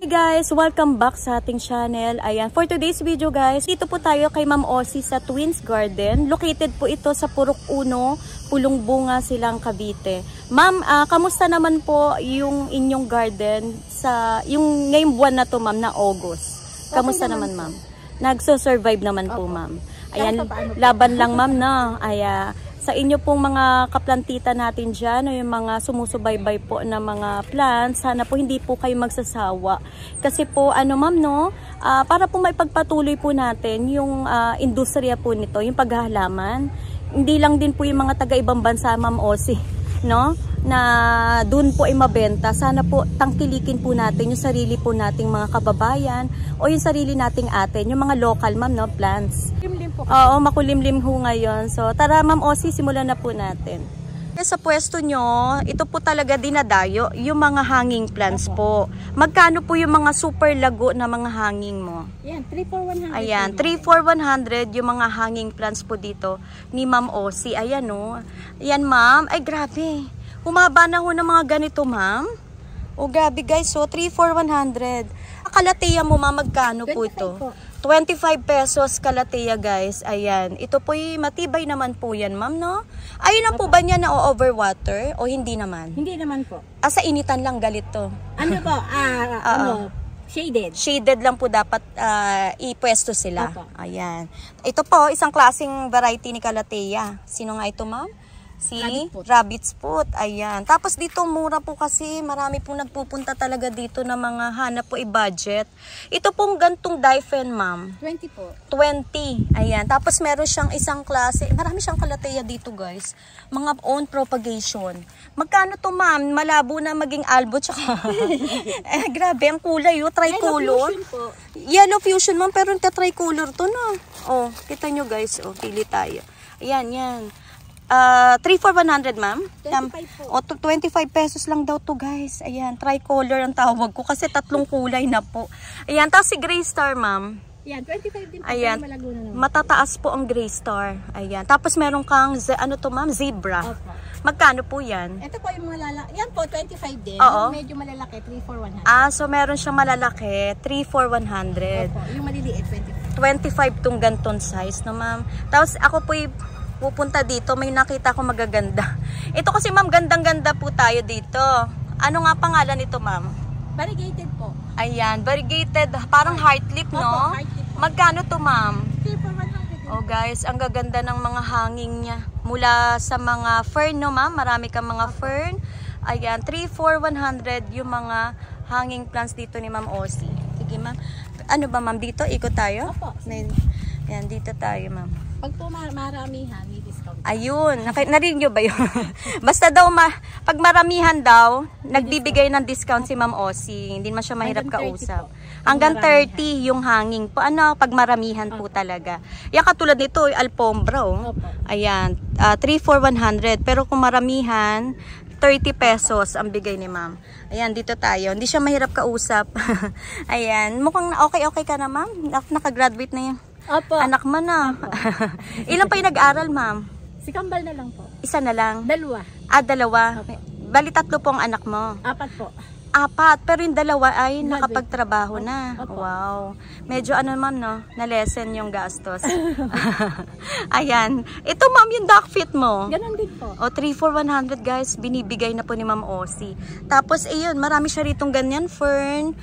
Hey guys, welcome back sa ating channel. Ayan, for today's video guys, dito po tayo kay Ma'am Ossie sa Twins Garden. Located po ito sa Purok 1, Pulong Bunga, Silang, Cavite. Ma'am, kamusta naman po yung inyong garden sa yung ngayong buwan na to, ma'am, na August? Kamusta okay naman, ma'am? Nagso-survive naman po, ma'am. Ayan, laban lang, ma'am, na. Ayan. Sa inyo pong mga kaplantita natin dyan, o yung mga sumusubaybay po na mga plants, sana po hindi po kayo magsasawa. Kasi po, ma'am, no, para po maipagpatuloy po natin yung industriya po nito, yung paghahalaman. Hindi lang din po yung mga taga-ibang bansa, Ma'am Ossie, no, na dun po ay mabenta. Sana po tangkilikin po natin yung sarili po nating mga kababayan o yung sarili nating atin, yung mga local, ma'am, no, plants. Oo, makulimlim ho ngayon. So, tara Ma'am Ossie, simulan na po natin. Sa pwesto nyo, ito po talaga dinadayo, yung mga hanging plants po. Magkano po yung mga super lago na mga hanging mo? Yan, 3 for 100. Ayan, 3 for 100 yung mga hanging plants po dito ni Ma'am Ossie. Ayan o. Ayan ma'am, ay grabe. Humaba na ho ng mga ganito ma'am. O grabe guys, so 3 for 100. Kalateya mo ma'am, magkano po ito? 25 pesos kalateya guys. Ayan. Ito po matibay naman po yan ma'am, no? Ayun na po ba niya na overwater o hindi naman? Hindi naman po. Sa initan lang galit to. Ano po? Shaded. Shaded lang po dapat ipwesto sila. Ayan. Ito po, isang klaseng variety ni kalateya. Sino nga ito ma'am? Si Rabbit's Foot. Ayan. Tapos dito mura po kasi marami pong nagpupunta talaga dito na mga hanap po i-budget. Ito pong gantong Daifen, ma'am. 20 po. 20. Ayan. Tapos meron siyang isang klase. Marami siyang kalateya dito, guys. Mga own propagation. Magkano to, ma'am? Malabo na maging albo tsaka. Grabe, ang kulay, oh. Tricolor. Yellow fusion po. Yellow fusion, ma'am. Pero tricolor to, no? Oh, kita nyo, guys. Oh, pili tayo. Ayan, yan. 3 for 100, ma'am. 25 po. O, 25 pesos lang daw to, guys. Ayan, tricolor ang tawag ko kasi tatlong kulay na po. Ayan, tapos si Gray Star, ma'am. Yan, 25 din po. Ayan, matataas po ang Gray Star. Ayan, tapos meron kang, ano to, ma'am? Zebra. Opo. Magkano po yan? Ito po yung malalaki. Yan po, 25 din. Oo. Medyo malalaki, 3 for 100. So meron siyang malalaki, 3 for 100. Opo, yung maliliit, 25. 25 tong ganton size, no, ma'am? Tapos ako po pupunta dito, may nakita ko magaganda. Ito kasi ma'am, gandang-ganda po tayo dito. Ano nga pangalan nito ma'am? Variegated po. Ayan, variegated, parang heart lip, no? Opo, heart lip po. Magkano to ma'am? 3 for 100. Oh guys, ang gaganda ng mga hanging niya. Mula sa mga fern, no ma'am? Marami kang mga fern. Ayan, 3 for 100 yung mga hanging plants dito ni Ma'am Ossie. Sige ma'am. Ano ba ma'am dito? Ikot tayo? Opo. Ayan, dito tayo ma'am. Pag po maramihan, may discount. Ayun, narinig nyo ba yun? Basta daw, pag maramihan daw, nagbibigay ng discount si Ma'am Ossie. Hindi man siya mahirap kausap. Hanggang 30 yung hanging po. Pag maramihan po talaga. Yan katulad nito, Alfombra. Oh. Ayan, 3 for 100. Pero kung maramihan, 30 pesos ang bigay ni ma'am. Ayan, dito tayo. Hindi siya mahirap kausap. Ayan, mukhang okay ka na ma'am. Nakagraduate na yung Opo. anak mo na. Ilan pa yung nag-aral, ma'am? Si Kambal na lang po. Isa na lang? 2. Dalawa. Okay. Bali 3 po ang anak mo? 4 po. 4, pero yung 2 ay nakapagtrabaho na. Opo. Wow. Medyo ma'am, no? Na-lessen yung gastos. Ayan. Ito ma'am, yung duck fit mo. Ganon din po. O, 3 for 100 guys, binibigay na po ni Ma'am Ossie. Tapos, ayun, marami siya ritong ganyan, fern.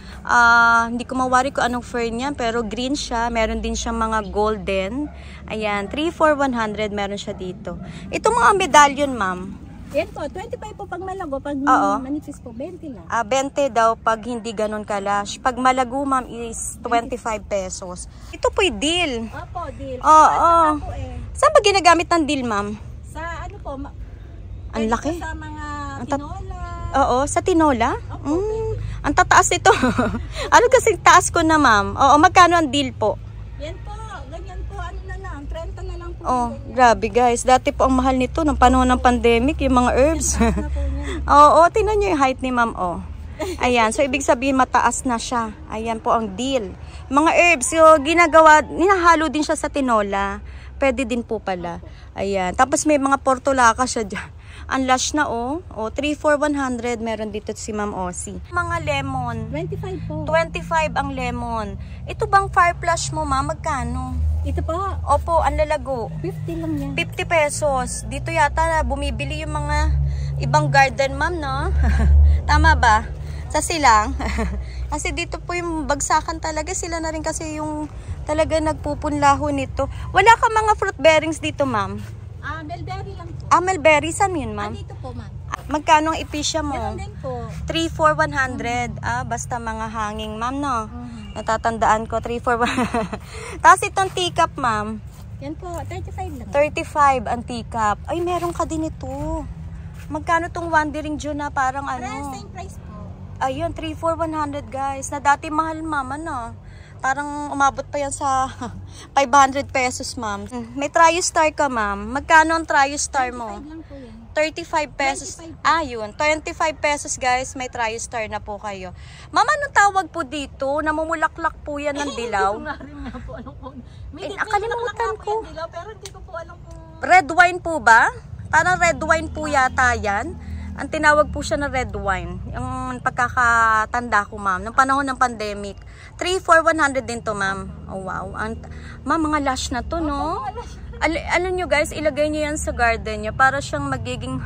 Hindi ko mawari kung anong fern yan, pero green siya. Meron din siyang mga golden. Ayan, 3 for 100 meron siya dito. Ito mga medallion, ma'am. Yan po, 25 po pag malago, pag manipis po, 20 lang. 20 daw pag hindi ganun kalash. Pag malago, ma'am, is 25 pesos. Ito po'y deal. Opo, deal. Oo. Saan ba ginagamit ng deal, ma'am? Sa ano po, ang laki. Sa mga tinola. Oo, sa tinola? Ang tataas ito. Ano kasi taas ko na, ma'am? Oo, magkano ang deal po? Yan po, ganyan po, 30 na lang po. Oh, grabe guys. Dati po ang mahal nito ng panahon ng pandemic, yung mga herbs. Oo, tingnan nyo yung height ni ma'am, oh. Ayan, so ibig sabihin mataas na siya. Ayan po ang deal. Mga herbs, yung ninahalo din siya sa tinola. Pwede din po pala. Ayan, tapos may mga portulaca siya dyan. Ang lush na oh. O, 3,400 meron dito si Ma'am Ossie. Mga lemon. 25 po. 25 ang lemon. Ito bang fire flush mo, ma'am? Magkano? Ito po. Opo, ang lalago. 50 lang yan. 50 pesos. Dito yata bumibili yung mga ibang garden, ma'am, no? Tama ba? Sa silang. Kasi dito po yung bagsakan talaga. Sila na rin kasi yung talaga nagpupunlaho nito. Wala ka mga fruit bearings dito, ma'am? Mulberry lang po. Mulberry. Saan yun, ma'am? Dito po, ma'am. Magkano ang ipisya mo? Meron din po. 3,400. Basta mga hanging, ma'am, no? Natatandaan ko, 3,400. Tapos itong teacup, ma'am. Yan po, 35 lang. 35 ang teacup. Ay, meron ka din ito. Magkano tong Wandering June na parang ano? Same price po. Ayun, 3,400 guys. Na dati mahal, ma'am, ano? Parang umabot pa yan sa 500 pesos, ma'am. May TrioStar ka, ma'am. Magkano ang TrioStar mo? 35 lang po yan. 35 pesos. 25 Yun. 25 pesos, guys. May TrioStar na po kayo. Ma'am, anong tawag po dito? Namumulaklak po yan ng dilaw. Hindi ko nga rin nga po alam po. Nakalimutan ko. Dilaw, pero hindi ko po alam po. Red wine po ba? Parang red wine po yata yan. Ang tinawag po siya na red wine. Yung pagkakatanda ko, ma'am. Nung panahon ng pandemic. 3,400 din to, ma'am. Oh, wow. Ma'am, mga lush na to, no? Alam nyo guys, ilagay nyo yan sa garden nyo para siyang magiging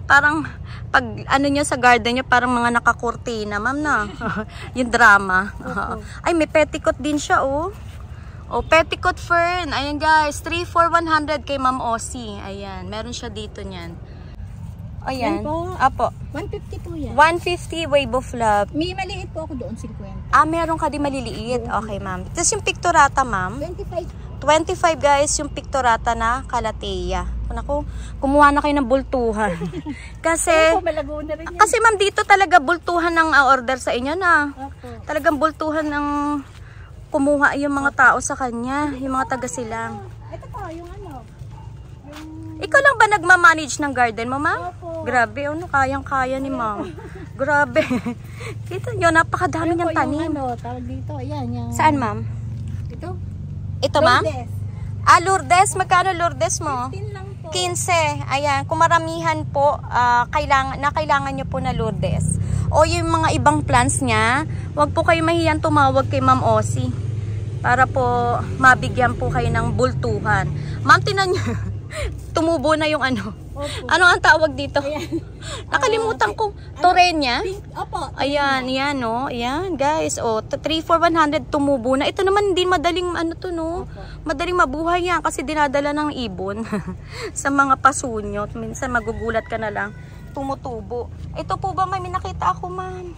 parang pag ano nyo sa garden nyo parang mga nakakurtina, ma'am, na yung drama. Ay, may petticoat din siya, oh. Oh, petticoat fern. Ayan guys, 3,400 kay Ma'am Ossie. Ayan, meron siya dito niyan. Ayan. Apo. 150 po yan. 150 wave of love. May maliit po ako doon, 50. Meron ka din maliliit. Okay, ma'am. Tapos yung pictorata, ma'am. 25 guys, yung pictorata na Calathea. Naku, kumuha na kayo ng bultuhan. Kasi, kasi ma'am, dito talaga bultuhan ng order sa inyo na. Talagang bultuhan ng kumuha yung mga tao sa kanya, yung mga taga-silang. Ito po, yung ano. Ikaw lang ba nagmamanage ng garden mo, ma'am? Grabe, ano, kayang-kaya ni ma'am. Grabe. Kita nyo, napakadami niyang tanim. Ano, tawag dito, ayan. Yung... Saan, ma'am? Ito, ma'am? Lourdes. Magkano Lourdes mo? 15 lang po. 15. Ayan. Kung maramihan po, kailangan nyo po na Lourdes. O yung mga ibang plants niya, wag po kayo mahiyang tumawag kay Ma'am Ossie. Para po mabigyan po kayo ng bultuhan. Ma'am, tinan nyo. Tumubo na yung ano. Opo. Ano ang tawag dito? Nakalimutan ko. Torenya? Opo. Ayan, yan, no? Ayan, guys. O, 3,400 tumubo na. Ito naman hindi madaling, ano to, no? Opo. Madaling mabuhay yan kasi dinadala ng ibon sa mga pasunyo. Minsan magugulat ka na lang. Tumutubo. Ito po ba may nakita ako, ma'am?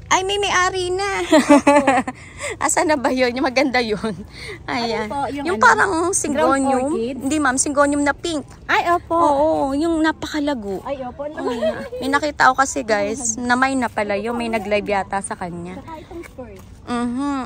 Ay, may-ari na. Asa na ba yun? Yung maganda yun. Ayan. Ano po, yung parang syngonium. Hindi, ma'am. Syngonium na pink. Ay, opo. Oo, yung napakalago. Ay, opo. May nakita ako kasi, guys, na may na pala yun. May nag-live yata sa kanya. Saka itong spurs.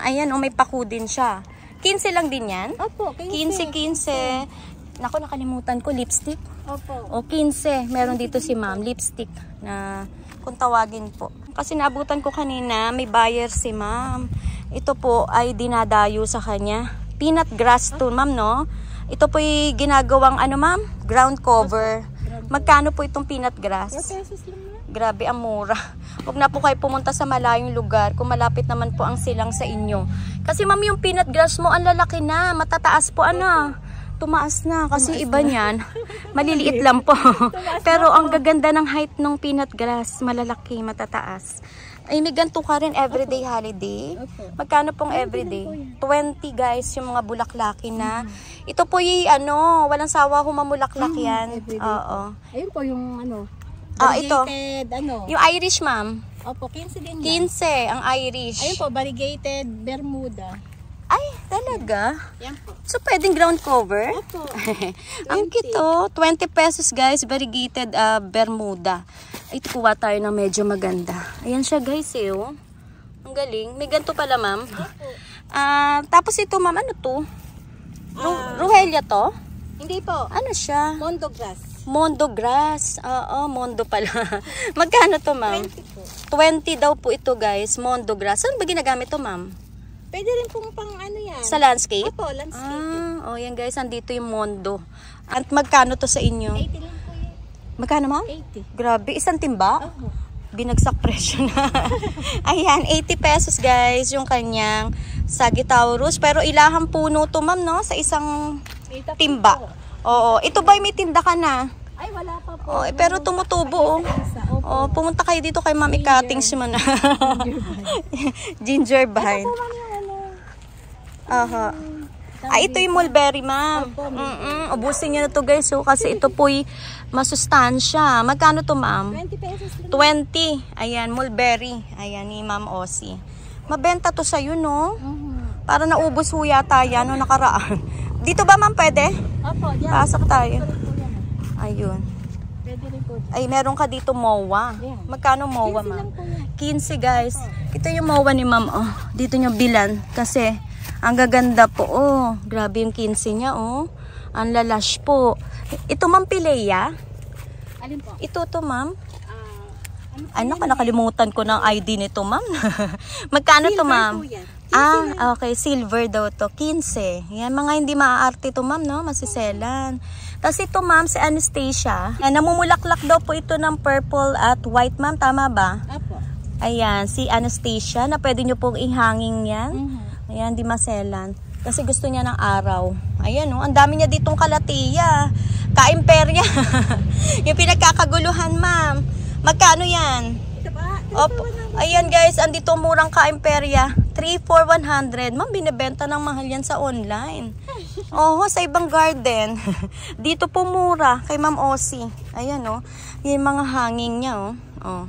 Ayan, may paku din siya. 15 lang din yan? Opo, 15. Naku, nakalimutan ko. Lipstick? Opo. O, 15. Meron dito si ma'am. Lipstick na kung tawagin po. Kasi naabutan ko kanina, may buyer si ma'am. Ito po ay dinadayo sa kanya. Peanut grass to, ma'am, no? Ito po ay ginagawang, ano, ma'am? Ground cover. Magkano po itong peanut grass? 4 pesos lang na. Grabe, ang mura. Huwag na po kayo pumunta sa malayong lugar kung malapit naman po ang silang sa inyo. Kasi, ma'am, yung peanut grass mo, ang lalaki na. Matataas po, ano? Tumaas na kasi iba niyan. Maliliit lang po. Pero ang gaganda ng height ng peanut grass, malalaki, matataas. Ay, may ganito ka rin everyday holiday. Magkano pong everyday? 20 guys, yung mga bulaklaki na. Ito po yung ano, walang sawa humamulaklak yan. Oo. Ayun po yung ano. Ito. Ano. Yung Irish, ma'am. Opo, 15 din yan. 15 ang Irish. Ayun po, variegated Bermuda. Ay, talaga? Yan po. So, pwedeng ground cover? Opo. Ang kito. 20 pesos, guys. Variegated Bermuda. Ito, kuha tayo ng medyo maganda. Ayan siya, guys, eh, oh. Ang galing. May ganito pala, ma'am. Opo. Tapos ito, ma'am, ano to? Ruhelia to? Hindi po. Ano siya? Mondo grass. Mondo grass. Oo, mondo pala. Magkano to, ma'am? 20 po. 20 daw po ito, guys. Mondo grass. Saan ba ginagamit to, ma'am? Pwede rin pong pang ano yan. Sa landscape? Opo, landscape. Yan guys, andito yung mondo. At magkano to sa inyo? 80 lang po yan. Magkano, ma'am? 80. Grabe, isang timba? Opo. Binagsak presyo na. Ayan, 80 pesos guys yung kanyang Sagittarius. Pero ilahang puno to, ma'am, no? Sa isang timba. Oo. Ito ba may tinda ka na? Ay, wala pa po. Oh, pero tumutubo, oh. Oh, pumunta kayo dito kay Ma'am i-cuttings mo na. Ginger vine. Ito po, ma'am, yung ano. Aha. Ito yung mulberry, ma'am. Ubusin niyo na to guys, so, kasi ito po'y masustansya. Magkano to, ma'am? 20 pesos lang. 20. Ayan, mulberry. Ayan, ni Ma'am Ossie. Mabenta to sa'yo, no? Para naubos ho yata yan, no, nakaraan. Dito ba, ma'am, pwede? Opo, yan. Pasok tayo. Pwede rin po yan. Ayun. Pwede rin po. Ay, meron ka dito MOA. Yeah. Magkano MOA, 15 ma'am? lang po yan. 15, guys. Ito yung MOA ni ma'am, oh. Dito nyo bilan. Kasi, ang gaganda po, oh. Grabe yung 15 niya, oh. Ang lalash po. Ito, ma'am, Pilea. Alin po? Ito to, ma'am. Ano Ano ka, nakalimutan ko ng ID nito, ma'am. Magkano to, ma'am? Okay. Silver daw to. 15. Yan, mga hindi maaarte to, ma'am, no? Masiselan. Tapos ito, ma'am, si Anastasia. Yan, namumulaklak daw po ito ng purple at white, ma'am. Tama ba? Opo. Ayan, si Anastasia, na pwede nyo pong ihanging yan. Ayan, di maselan. Kasi gusto niya ng araw. Ayan, oh, ang dami niya ditong kalatiya. Ka-imperya. Yung pinagkakaguluhan, ma'am. Magkano yan? Ito ba? Opo. Ayan, guys, andito murang ka-imperya. 3 for 100. Ma'am, binibenta ng mahal yan sa online. Oo, sa ibang garden. Dito po mura, kay Ma'am Ossie. Ayan, oh. Yung mga hanging niya, oh. Oh.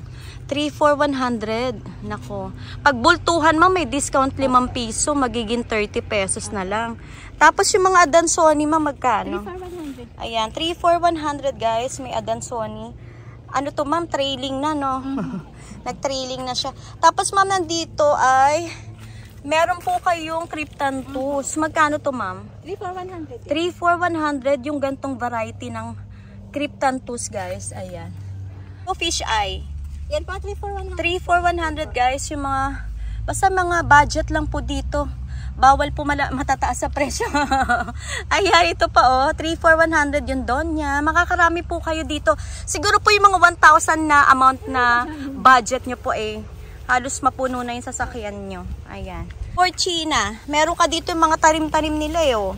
3 for 100. Nako. Pag bultuhan, ma'am, may discount 5 piso. Magiging 30 pesos na lang. Tapos yung mga Adansoni, ma'am, magkano? 3 for 100. Ayan, 3 for 100, guys. May Adansoni. Ano to, ma'am? Trailing na, no? Nag-trailing na siya. Tapos, ma'am, nandito ay meron po kayong Cryptanthus. Magkano to, ma'am? 3 for 100. 3 for 100 yung gantong variety ng Cryptanthus, guys. Ayan. O fish eye. Yan po, 3 for 100. 3 for 100, guys. Yung mga, basta mga budget lang po dito. Bawal po matataas sa presyo. Ayan, ito pa, oh. 3 for 100 yung donya. Makakarami po kayo dito. Siguro po yung mga 1,000 na amount na budget nyo po, eh. Halos mapuno na yung sasakyan nyo. Ayan. Tiborcina. Meron ka dito yung mga tarim-tarim nila, eh, oh.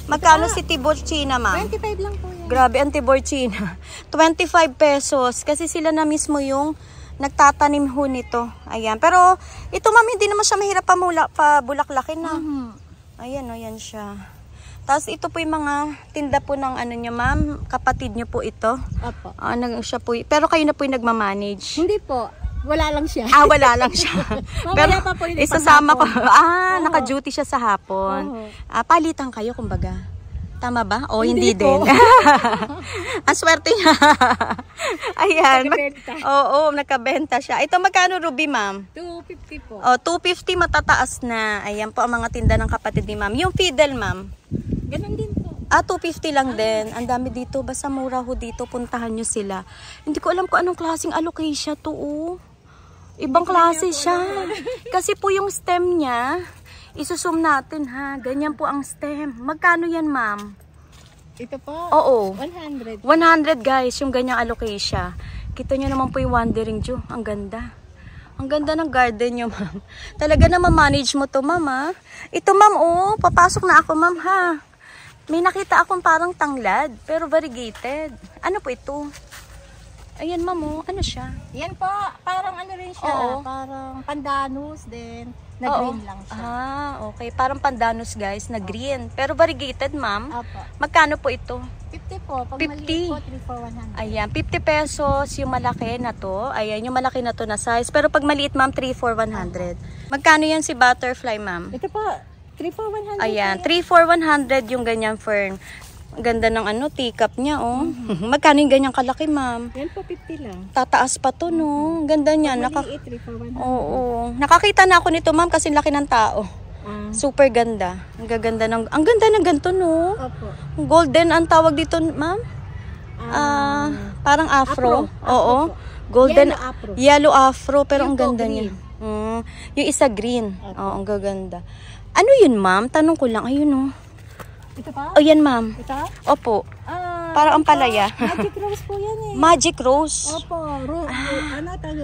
Magkano si Tiborcina, ma'am? 25 lang po yan. Grabe ang Tiborcina. 25 pesos. Kasi sila na mismo yung nagtatanim ho nito. Ayan. Pero ito, ma'am, hindi naman siya mahirap pabulaklakin na. Ayan, o, yan siya. Tapos ito po yung mga tinda po ng ano nyo, ma'am. Kapatid nyo po ito. Opo. Siya po, pero kayo na po yung nagmamanage. Hindi po. Wala lang siya. Wala lang siya. Mamaya pa po yung isasama ko. Oo. Naka-duty siya sa hapon. Oo. Palitan kayo, kumbaga. Tama ba? O, hindi po. din. Ang swerte niya. Ayan. Nakabenta. Oo, nakabenta siya. Ito, magkano, Ruby, ma'am? 250 po. 250 matataas na. Ayan po ang mga tinda ng kapatid ni ma'am. Yung fiddle, ma'am? Ganun din po. 250 lang din. Ang dami dito. Basta mura ho dito. Puntahan nyo sila. Hindi ko alam kung anong klaseng alocasia to, oh. Ibang klase siya. Kasi po yung stem niya, isusum natin, ha. Ganyan po ang stem. Magkano yan, ma'am? Ito po? Oo. 100. 100, guys, yung ganyang alocasia. Kita nyo naman po yung Wandering Jew. Ang ganda. Ang ganda ng garden nyo, ma'am. Talaga na ma-manage mo to, ma'am, ha. Ito, ma'am, oh. Papasok na ako, ma'am, ha. May nakita akong parang tanglad, pero variegated. Ano po ito? Ayan, ma'am, oh. Ano siya? Yan po, parang ano rin siya. Oo. Parang pandanus din. Na green lang siya. Okay. Parang pandanus, guys, na green. Pero variegated, ma'am. Opo. Magkano po ito? 50 po. Pag 50. maliit po, 3 for 100. Ayan, 50 pesos yung malaki na to. Ayan, yung malaki na to na size. Pero pag maliit, ma'am, 3 for 100. Magkano yan si butterfly, ma'am? Ito po, 3 for 100. Ayan, 3 for 100 yung ganyang fern. Ang ganda ng teacup niya, oh. Magkano yung ganyang kalaki, ma'am? Yan po, 50 lang. Tataas pa to, no? Ang ganda niya. Maliit, 3 for 100. Oo. Nakakita na ako nito, ma'am, kasi laki ng tao. Super ganda. Ang ganda ng ganito, no? Opo. Golden ang tawag dito, ma'am? Parang afro. Oo. Golden Yellow afro. Yellow afro, pero ang Yung po, ganda green. niya. Yung isa green. Oo, ang gaganda. Ano yun, ma'am? Tanong ko lang. Ayun, oh. Ito pa? O yan, ma'am. Ito? Opo. Parang ampalaya. Magic rose po yan eh. Magic rose. Opo,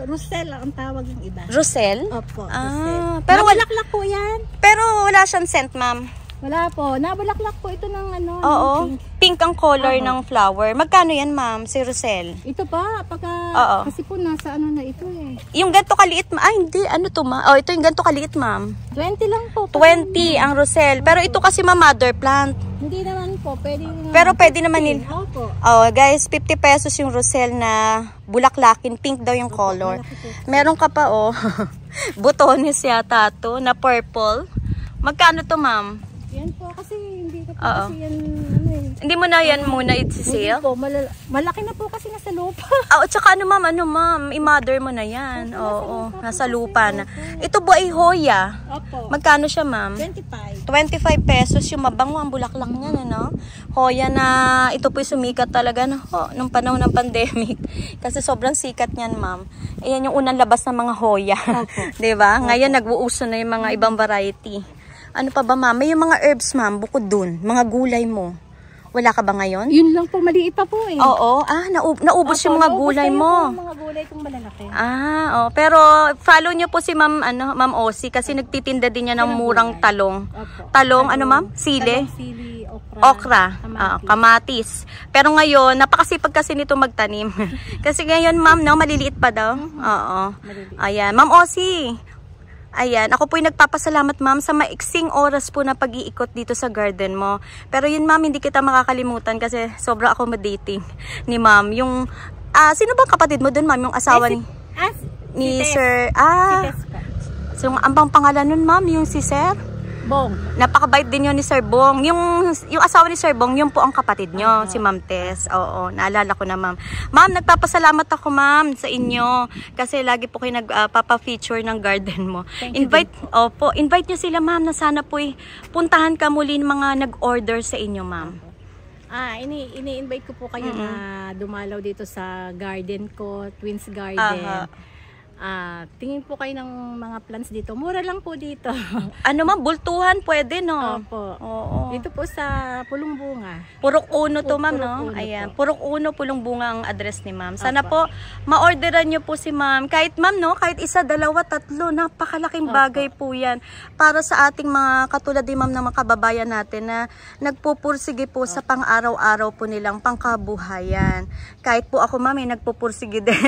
Rosel ang tawag ng iba. Rosel? Opo, Rosel. Pero Nabulaklak po yan. Pero wala siyang scent, ma'am. Wala po. Nabulaklak po ito ng ano. Oo. Pink. Pink ang color ng flower. Magkano yan, ma'am, si Rosel? Ito pa, kasi po nasa ano na ito eh. Yung ganto kaliit, hindi, ano to, ma'am? Oh, ito yung ganto kaliit, ma'am. 20 lang po. 20 ang Rosel. Pero ito kasi, ma'am, mother plant. Hindi naman po, Pero pwede naman yun. Opo. Oh, guys, 50 pesos yung Rosel na bulaklakin. Pink daw yung color. Meron ka pa, oh. Butones yata to, na purple. Magkano to, ma'am? Yan po, kasi hindi ko po kasi yan, ano eh. Hindi mo na yan muna i-sale? Hindi po, malaki na po kasi nasa lupa. Tsaka ano, ma'am, i-mother mo na yan. Oo, nasa lupa na. Ito po ay Hoya. Opo. Magkano siya, ma'am? 25. 25 pesos yung mabango ang bulaklak niyan, ano? Hoya na ito po sumikat talaga no, nung panahon ng pandemic. Kasi sobrang sikat niyan, ma'am. Ayan yung unang labas ng mga Hoya. 'Di ba? Ngayon nag-uuso na yung mga ibang variety. Ano pa ba, ma'am? May yung mga herbs, ma'am, bukod dun. Mga gulay mo. Wala ka ba ngayon? Yun lang po, maliit pa po eh. Oo. Naubos yung mga gulay mo. Mga gulay kong malalaki. Pero follow niyo po si Ma'am Ma'am Osi kasi nagtitinda din niya ng murang talong. Opo. Talong, ano ma'am? Sili? Talong, sili, Okra. Kamatis. Pero ngayon, napakasipag kasi nito magtanim. Kasi ngayon, ma'am, no, maliliit pa daw. Oo. Ayan. Ma'am Osi. Ayan, ako po'y nagpapasalamat, ma'am, sa maiksing oras po na pag-iikot dito sa garden mo. Pero yun, ma'am, hindi kita makakalimutan kasi sobrang accommodating ni ma'am. Yung, sino bang kapatid mo dun, ma'am? Yung asawa ni Sir, Si Tess po. So, ang bang pangalan nun, ma'am? Yung si Sir? Bong. Napakabait din yun ni Sir Bong. Yung asawa ni Sir Bong, yun po ang kapatid nyo, si Ma'am Tess. Oo, naalala ko na, ma'am. Ma'am, nagpapasalamat ako, ma'am, sa inyo. Kasi lagi po kayo nagpapa-feature ng garden mo. Invite nyo sila, ma'am, na sana po'y puntahan ka muli ng mga nag-order sa inyo, ma'am. Ini-invite ko po kayo na dumalaw dito sa garden ko, Twins Garden. Tingin po kayo ng mga plants dito. Mura lang po dito. Ano ma'am, bultuhan pwede, no? Opo. Oo. Dito po sa Pulong Bunga. Purok Uno to, ma'am, no? Purok Uno Ayan, po. Purok Uno, Pulong Bunga ang address ni ma'am. Sana po, ma-orderan nyo po si ma'am. Kahit ma'am, no? Kahit isa, dalawa, tatlo, napakalaking bagay po yan. Para sa ating mga katulad din ma'am ng mga kababayan natin na nagpupursige po sa pang-araw-araw po nilang pangkabuhayan. Kahit po ako, ma'am, nagpupursige din.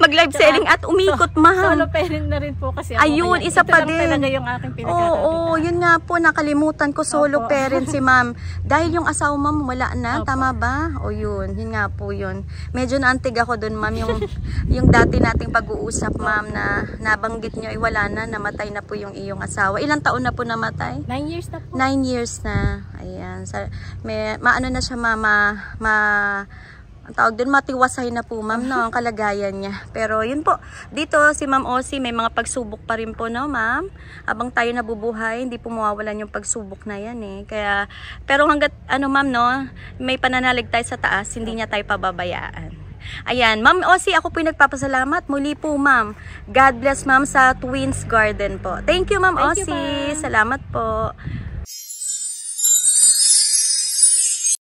Mag-live selling at umikot, ma'am. Solo parent na rin po kasi ako. Ayun, isa pa din. Ito lang talaga yung aking pinagkakakitaan. Oo, yun nga po, nakalimutan ko, solo parent si ma'am. Dahil yung asawa ma'am wala na, tama ba? O yun nga po yun. Medyo naantig ako dun, ma'am, yung dati nating pag-uusap, ma'am, na nabanggit nyo, ay wala na, namatay na po yung iyong asawa. Ilang taon na po namatay? 9 years na po. 9 years na. Ayan. Maano na siya, ang tawag din, matiwasay na po, ma'am, no, ang kalagayan niya. Pero yun po, dito si Ma'am Osi, may mga pagsubok pa rin po, no, ma'am? Habang tayo nabubuhay, hindi po mawawalan yung pagsubok na yan, eh. Kaya, pero hanggat, ma'am, no, may pananalig tayo sa taas, hindi niya tayo pababayaan. Ayan, Ma'am Osi, ako po nagpapasalamat. Muli po, ma'am. God bless, ma'am, sa Twins Garden po. Thank you, Ma'am Osi. Salamat po.